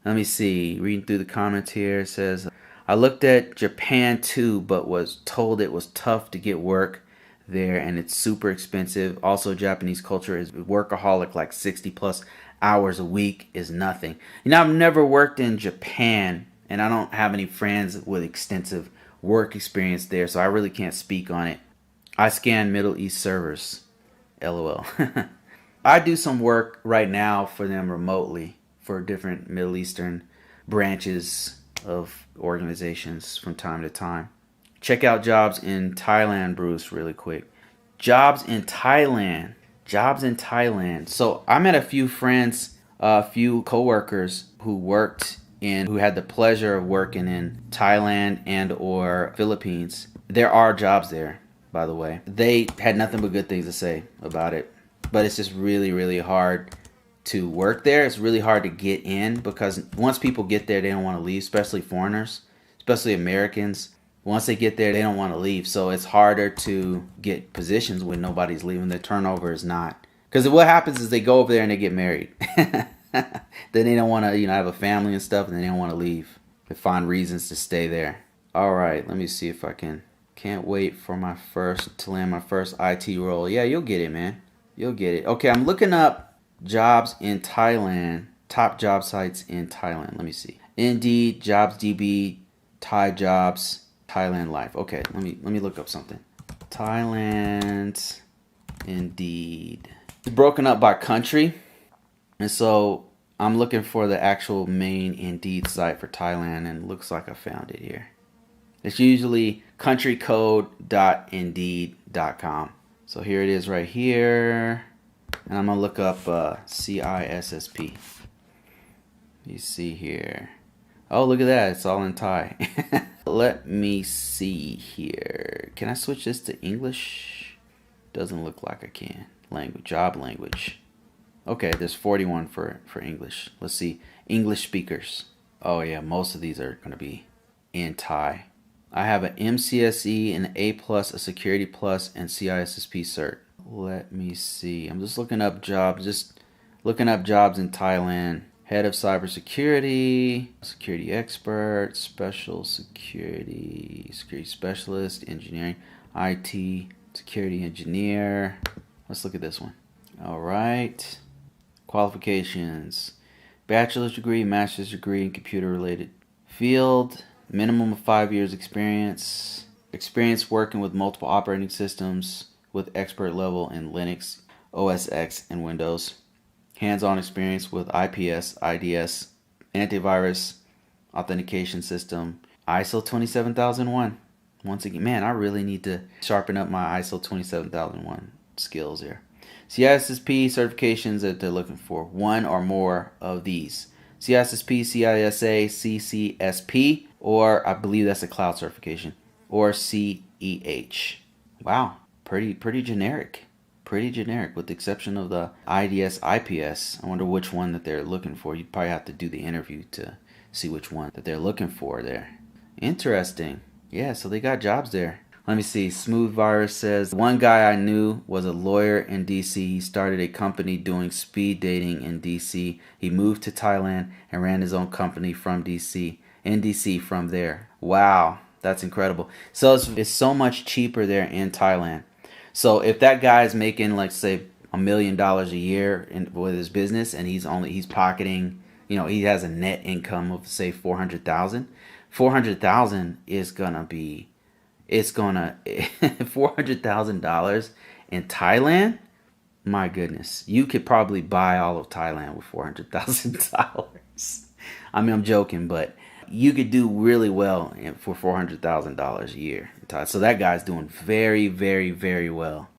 Let me see, reading through the comments here, it says, I looked at Japan too, but was told it was tough to get work there and it's super expensive. Also, Japanese culture is workaholic, like 60 plus hours a week is nothing. You know, I've never worked in Japan and I don't have any friends with extensive work experience there, so I really can't speak on it. I scan Middle East servers. LOL. I do some work right now for them remotely for different Middle Eastern branches of organizations from time to time. Check out jobs in Thailand, Bruce, really quick. Jobs in Thailand. Jobs in Thailand. So I met a few friends, a few coworkers who had the pleasure of working in Thailand and or Philippines. There are jobs there, by the way. They had nothing but good things to say about it. But it's just really, really hard to work there. It's really hard to get in because once people get there, they don't want to leave, especially foreigners, especially Americans. Once they get there, they don't want to leave. So it's harder to get positions when nobody's leaving. The turnover is not. Because what happens is they go over there and they get married. Then they don't want to, have a family and stuff, and they don't want to leave. They find reasons to stay there. All right, let me see if I can. Can't wait for to land my first IT role. Yeah, you'll get it, man. You'll get it. Okay, I'm looking up jobs in Thailand. Top job sites in Thailand. Let me see. Indeed, JobsDB, Thai jobs, Thailand life. Okay, let me look up something. Thailand, Indeed. It's broken up by country. And so I'm looking for the actual main Indeed site for Thailand, and it looks like I found it here. It's usually countrycode.indeed.com. So here it is right here. And I'm going to look up CISSP. You see here. Oh, look at that. It's all in Thai. Let me see here. Can I switch this to English? Doesn't look like I can. Job language. Okay, there's 41 for English. Let's see. English speakers. Oh yeah, most of these are going to be in Thai. I have an MCSE, an A+, a Security Plus, and CISSP cert. Let me see. I'm just looking up jobs. Just looking up jobs in Thailand. Head of cybersecurity, security expert, special security specialist, engineering, IT, security engineer. Let's look at this one. All right. Qualifications. Bachelor's degree, master's degree in computer-related field. Minimum of 5 years experience. Experience working with multiple operating systems with expert level in Linux, OS X, and Windows. Hands-on experience with IPS, IDS, antivirus, authentication system, ISO 27001. Once again, man, I really need to sharpen up my ISO 27001 skills here. CISSP certifications that they're looking for. One or more of these. CISSP, CISA, CCSP, or I believe that's a cloud certification, or CEH. Wow, pretty generic. Pretty generic, with the exception of the IDS, IPS. I wonder which one that they're looking for. You'd probably have to do the interview to see which one that they're looking for there. Interesting. Yeah, so they got jobs there. Let me see. Smooth Virus says, one guy I knew was a lawyer in DC. He started a company doing speed dating in DC. He moved to Thailand and ran his own company from DC. In DC from there. Wow, that's incredible. So it's so much cheaper there in Thailand. So if that guy is making, like, say, $1 million a year with his business, and he's pocketing, he has a net income of, say, $400,000. $400,000 is gonna be, $400,000 in Thailand. My goodness, you could probably buy all of Thailand with $400,000. I mean, I'm joking, but you could do really well for $400,000 a year. So that guy's doing very, very, very well